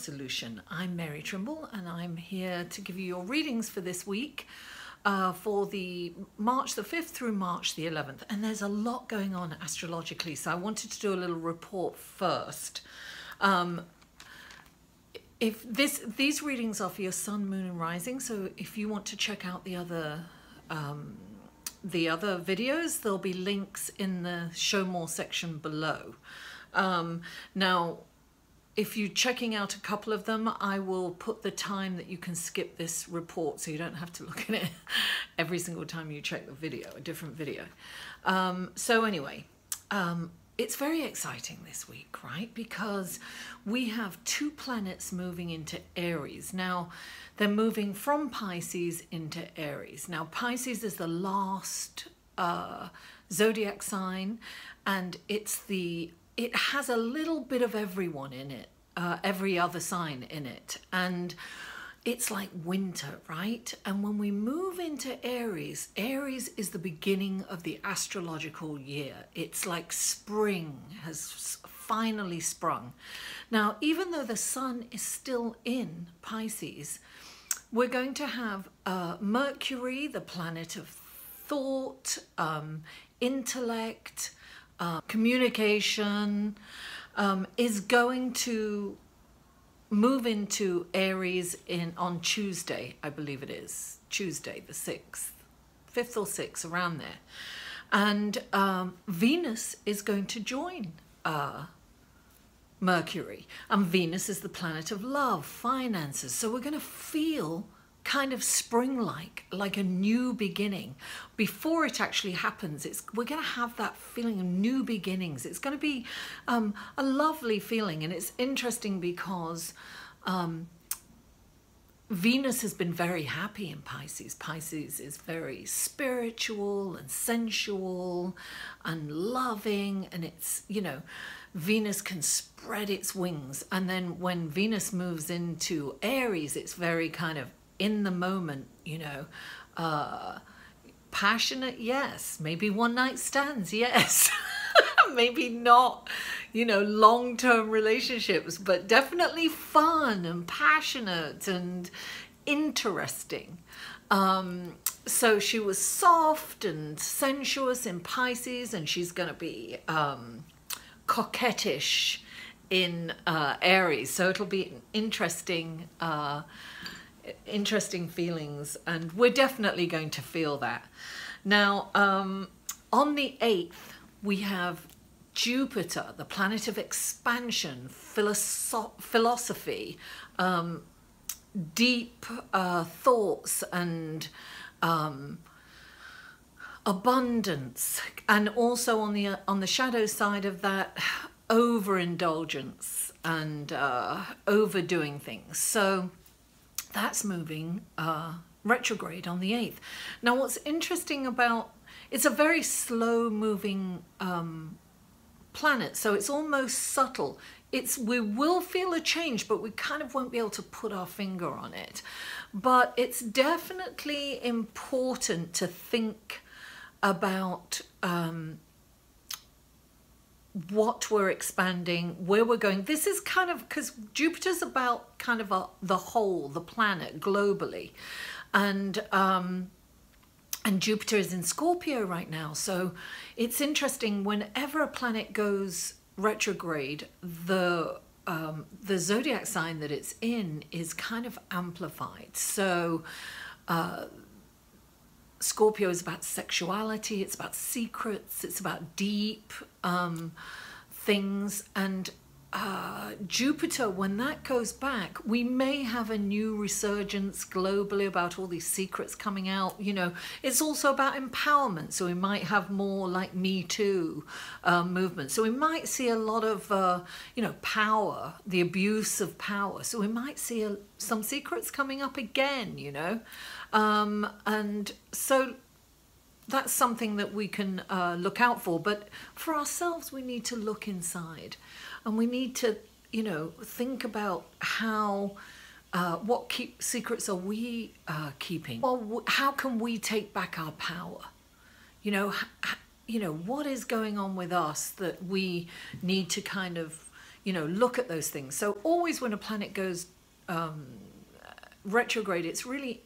Solution. I'm Mary Trimble and I'm here to give you your readings for this week for the March the 5th through March the 11th. And there's a lot going on astrologically, so I wanted to do a little report first. These readings are for your sun, moon and rising, so if you want to check out the other videos, there'll be links in the show more section below. Now, if you're checking out a couple of them, I will put the time that you can skip this report so you don't have to look at it every single time you check the video, a different video. So anyway, it's very exciting this week, right? Because we have two planets moving into Aries. Now, they're moving from Pisces into Aries. Now, Pisces is the last zodiac sign, and it has a little bit of everyone in it, every other sign in it. And it's like winter, right? And when we move into Aries, Aries is the beginning of the astrological year. It's like spring has finally sprung. Now, even though the sun is still in Pisces, we're going to have Mercury, the planet of thought, intellect, communication, is going to move into Aries on Tuesday, I believe it is, Tuesday the 6th, 5th or 6th, around there. And Venus is going to join Mercury. And Venus is the planet of love, finances. So we're going to feel kind of spring-like, like a new beginning. Before it actually happens, we're going to have that feeling of new beginnings. It's going to be a lovely feeling, and it's interesting because Venus has been very happy in Pisces. Pisces is very spiritual and sensual and loving, and it's, you know, Venus can spread its wings. And then when Venus moves into Aries, it's very kind of in the moment, you know, passionate, yes, maybe one night stands, yes, maybe not, you know, long-term relationships, but definitely fun and passionate and interesting. So she was soft and sensuous in Pisces, and she's going to be coquettish in Aries, so it'll be an interesting feelings, and we're definitely going to feel that. Now, on the 8th, we have Jupiter, the planet of expansion, philosophy, deep thoughts and abundance, and also on the shadow side of that, overindulgence and overdoing things. So that's moving retrograde on the 8th. Now, what's interesting about, it's a very slow moving planet, so it's almost subtle. We will feel a change, but we kind of won't be able to put our finger on it. But it's definitely important to think about what we're expanding, where we're going. This is kind of, because Jupiter's about kind of the whole, the planet globally. And Jupiter is in Scorpio right now. So it's interesting, whenever a planet goes retrograde, the zodiac sign that it's in is kind of amplified. So Scorpio is about sexuality, it's about secrets, it's about deep things. And Jupiter, when that goes back, we may have a new resurgence globally about all these secrets coming out. You know, it's also about empowerment, so we might have more like Me Too movement. So we might see a lot of, you know, power, the abuse of power. So we might see some secrets coming up again, you know. And so that's something that we can look out for. But for ourselves, we need to look inside, and we need to, you know, think about how, what secrets are we keeping? Well, how can we take back our power? You know, what is going on with us that we need to kind of you know, look at those things. So always when a planet goes retrograde, it's really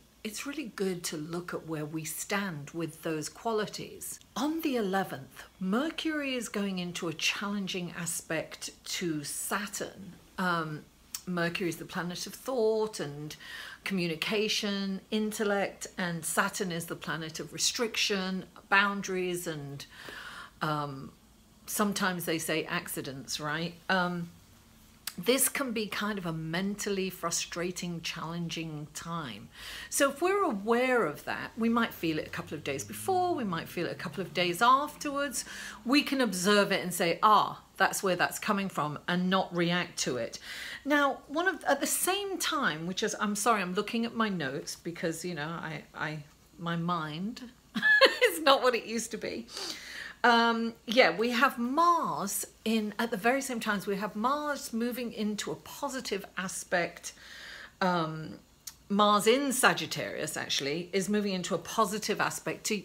good to look at where we stand with those qualities. On the 11th, Mercury is going into a challenging aspect to Saturn. Mercury is the planet of thought and communication, intellect, and Saturn is the planet of restriction, boundaries, and sometimes they say accidents, right? This can be kind of a mentally frustrating, challenging time. So if we're aware of that, we might feel it a couple of days before, we might feel it a couple of days afterwards. We can observe it and say, ah, that's where that's coming from, and not react to it. Now, at the same time, which is, I'm sorry, I'm looking at my notes because, you know, my mind is not what it used to be. Yeah, we have Mars at the very same time, we have Mars moving into a positive aspect. Mars in Sagittarius actually is moving into a positive aspect to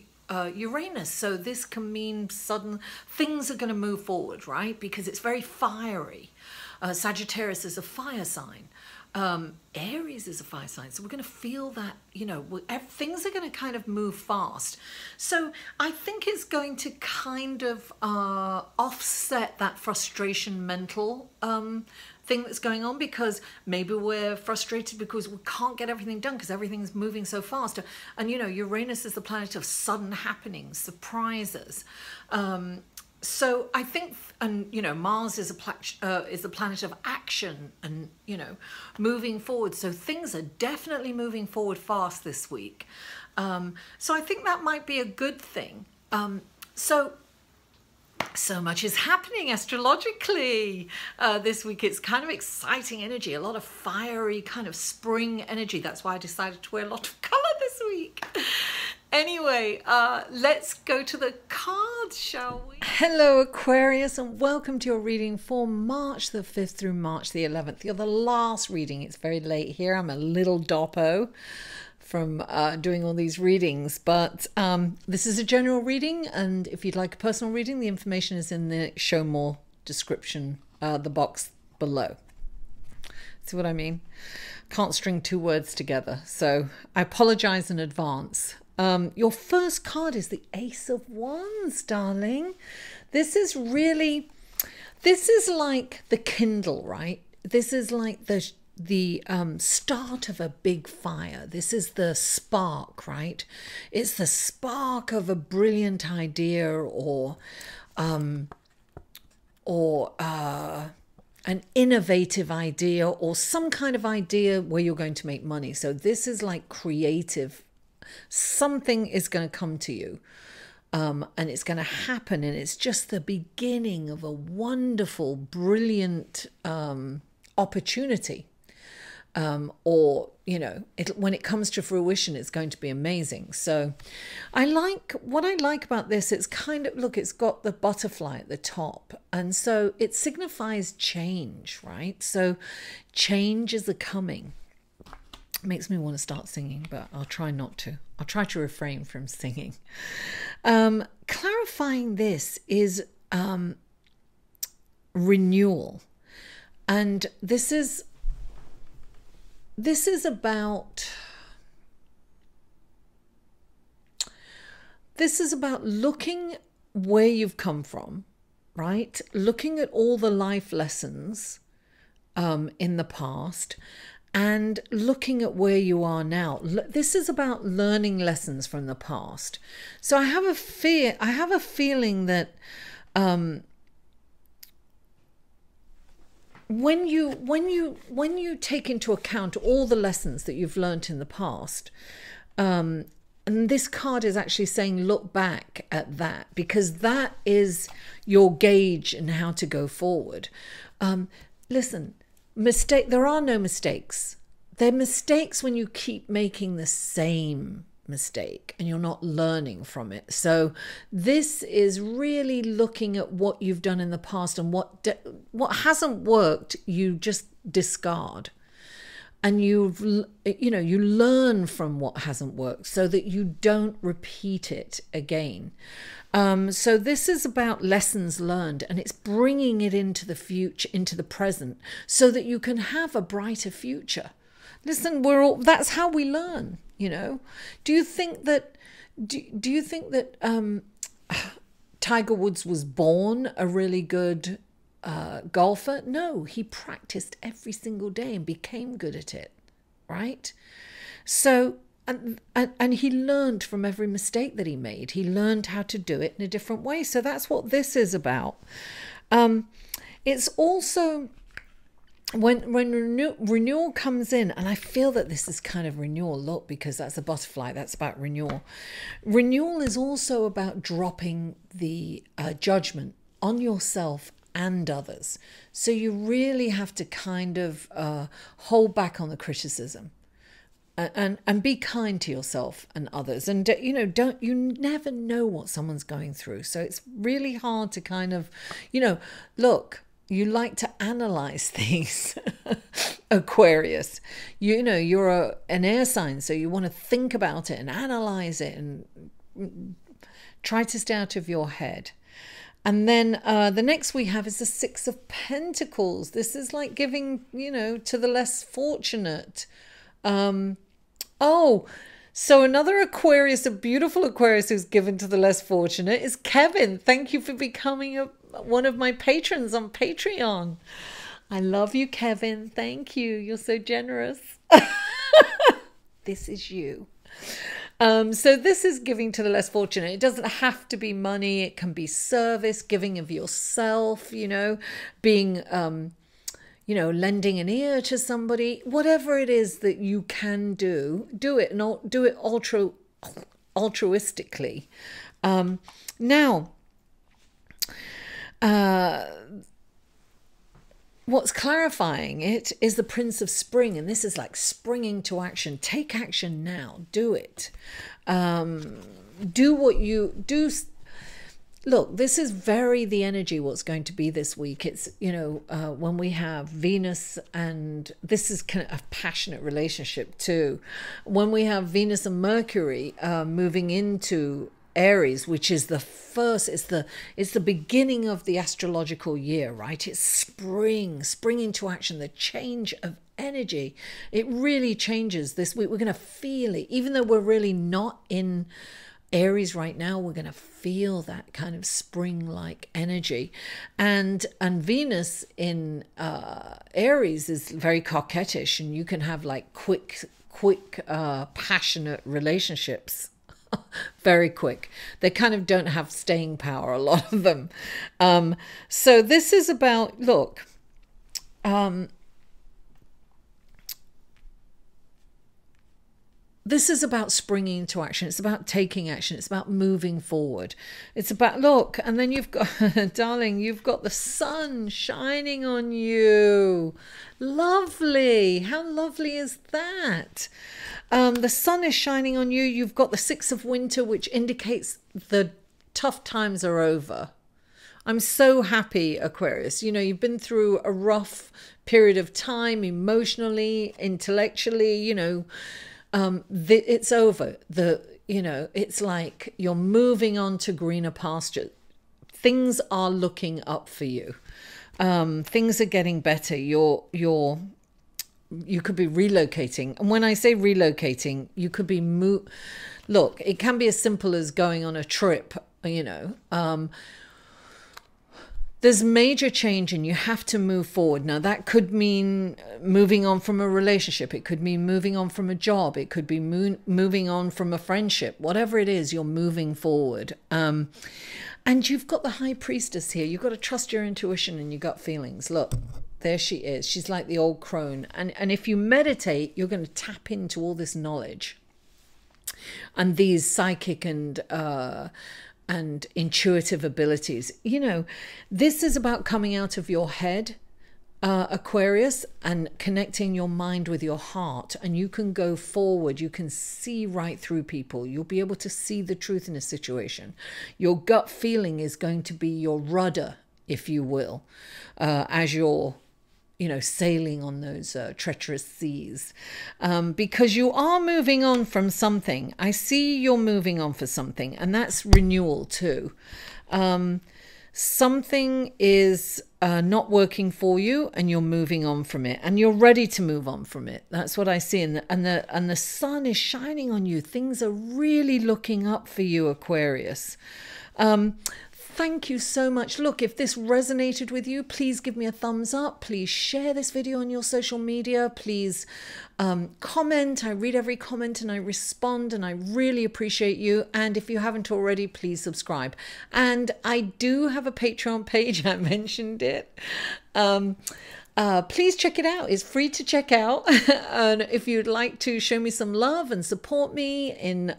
Uranus. So this can mean sudden things are going to move forward, right? Because it's very fiery. Sagittarius is a fire sign. Aries is a fire sign, so we're going to feel that, you know, things are going to kind of move fast. So I think it's going to kind of offset that frustration mental thing that's going on, because maybe we're frustrated because we can't get everything done because everything's moving so fast. And, you know, Uranus is the planet of sudden happenings, surprises. So I think, and you know, Mars is the planet of action and, you know, moving forward. So things are definitely moving forward fast this week. So I think that might be a good thing. So much is happening astrologically this week. It's kind of exciting energy, a lot of fiery kind of spring energy. That's why I decided to wear a lot of color this week. Anyway, let's go to the cards, shall we? Hello, Aquarius, and welcome to your reading for March the 5th through March the 11th. You're the last reading. It's very late here. I'm a little doppo from doing all these readings, but this is a general reading, and if you'd like a personal reading, the information is in the show more description, the box below. See what I mean? Can't string two words together, so I apologize in advance. Your first card is the Ace of Wands, darling. This is like the Kindle, right? This is like the start of a big fire. This is the spark, right? It's the spark of a brilliant idea or an innovative idea or some kind of idea where you're going to make money. So this is like creative. Something is going to come to you and it's going to happen, and it's just the beginning of a wonderful, brilliant opportunity. Or, you know, when it comes to fruition, it's going to be amazing. So what I like about this, it's kind of, look, it's got the butterfly at the top. And so it signifies change, right? So change is the coming. Makes me want to start singing, but I'll try not to. I'll try to refrain from singing. Clarifying this is renewal. And this is about looking where you've come from, right? Looking at all the life lessons in the past and looking at where you are now. This is about learning lessons from the past. So I have a feeling that when you take into account all the lessons that you've learned in the past, and this card is actually saying look back at that, because that is your gauge in how to go forward. Listen, there are no mistakes. They're mistakes when you keep making the same mistake and you're not learning from it. So this is really looking at what you've done in the past, and what hasn't worked you just discard. and you learn from what hasn't worked so that you don't repeat it again. So this is about lessons learned, and it's bringing it into the future, into the present, so that you can have a brighter future. Listen, that's how we learn, Do you think that Tiger Woods was born a really good golfer? No, he practiced every single day and became good at it, right? So, and he learned from every mistake that he made. He learned how to do it in a different way. So that's what this is about. It's also when renewal comes in, and I feel that this is kind of renewal. Look, because that's a butterfly, that's about renewal. Renewal is also about dropping the judgment on yourself and others. So you really have to kind of hold back on the criticism. And be kind to yourself and others, and you never know what someone's going through, so it's really hard to kind of look, you like to analyze things. Aquarius, you're an air sign, so you want to think about it and analyze it and try to stay out of your head. And then the next we have is the Six of Pentacles. This is like giving to the less fortunate. So another Aquarius, a beautiful Aquarius who's given to the less fortunate is Kevin. Thank you for becoming one of my patrons on Patreon. I love you, Kevin. Thank you. You're so generous. This is you. So this is giving to the less fortunate. It doesn't have to be money. It can be service, giving of yourself, being... lending an ear to somebody, whatever it is that you can do it, and do it altruistically. Now, what's clarifying it is the Prince of Spring, and this is like springing to action. Take action now. Do it. Do what you do. Look, this is very the energy what's going to be this week. It's, when we have Venus, and this is kind of a passionate relationship too. When we have Venus and Mercury moving into Aries, which is the first, it's the beginning of the astrological year, right? It's spring into action, the change of energy. It really changes this week. We're going to feel it, even though we're really not in Aries right now. We're going to feel that kind of spring-like energy, and Venus in Aries is very coquettish, and you can have like quick passionate relationships. Very quick. They kind of don't have staying power, a lot of them. So this is about, look, this is about springing into action. It's about taking action. It's about moving forward. It's about, look, and then you've got, darling, you've got the sun shining on you. Lovely. How lovely is that? The sun is shining on you. You've got the Six of Winter, which indicates the tough times are over. I'm so happy, Aquarius. You've been through a rough period of time, emotionally, intellectually, it's over. It's like you're moving on to greener pasture. Things are looking up for you. Things are getting better. You could be relocating, and when I say relocating, you could be look, it can be as simple as going on a trip. There's major change and you have to move forward. Now, that could mean moving on from a relationship. It could mean moving on from a job. It could be moving on from a friendship. Whatever it is, you're moving forward. And you've got the High Priestess here. You've got to trust your intuition and your gut feelings. Look, there she is. She's like the old crone. And if you meditate, you're going to tap into all this knowledge and these psychic and intuitive abilities. This is about coming out of your head, Aquarius, and connecting your mind with your heart, and you can go forward. You can see right through people. You'll be able to see the truth in a situation. Your gut feeling is going to be your rudder, if you will, as you're you know, sailing on those treacherous seas, because you are moving on from something. I see you're moving on for something, and that's renewal too. Something is not working for you, and you're moving on from it, and you're ready to move on from it. That's what I see, and the sun is shining on you. Things are really looking up for you, Aquarius. Thank you so much. Look, if this resonated with you, please give me a thumbs up. Please share this video on your social media. Please comment. I read every comment and I respond, and I really appreciate you. And if you haven't already, please subscribe. And I do have a Patreon page. I mentioned it. Please check it out. It's free to check out. And if you'd like to show me some love and support me in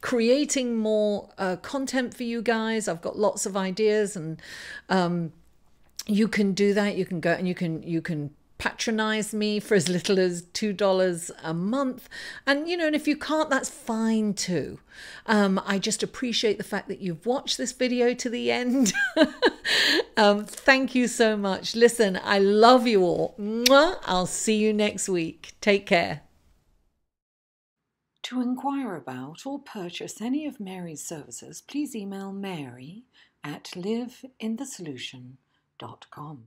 creating more content for you guys, I've got lots of ideas, and you can do that. You can go and you can patronize me for as little as $2 a month, and you know, and if you can't, that's fine too. I just appreciate the fact that you've watched this video to the end. Thank you so much. Listen, I love you all. Mwah. I'll see you next week. Take care. To inquire about or purchase any of Mary's services, please email Mary at liveinthesolution.com.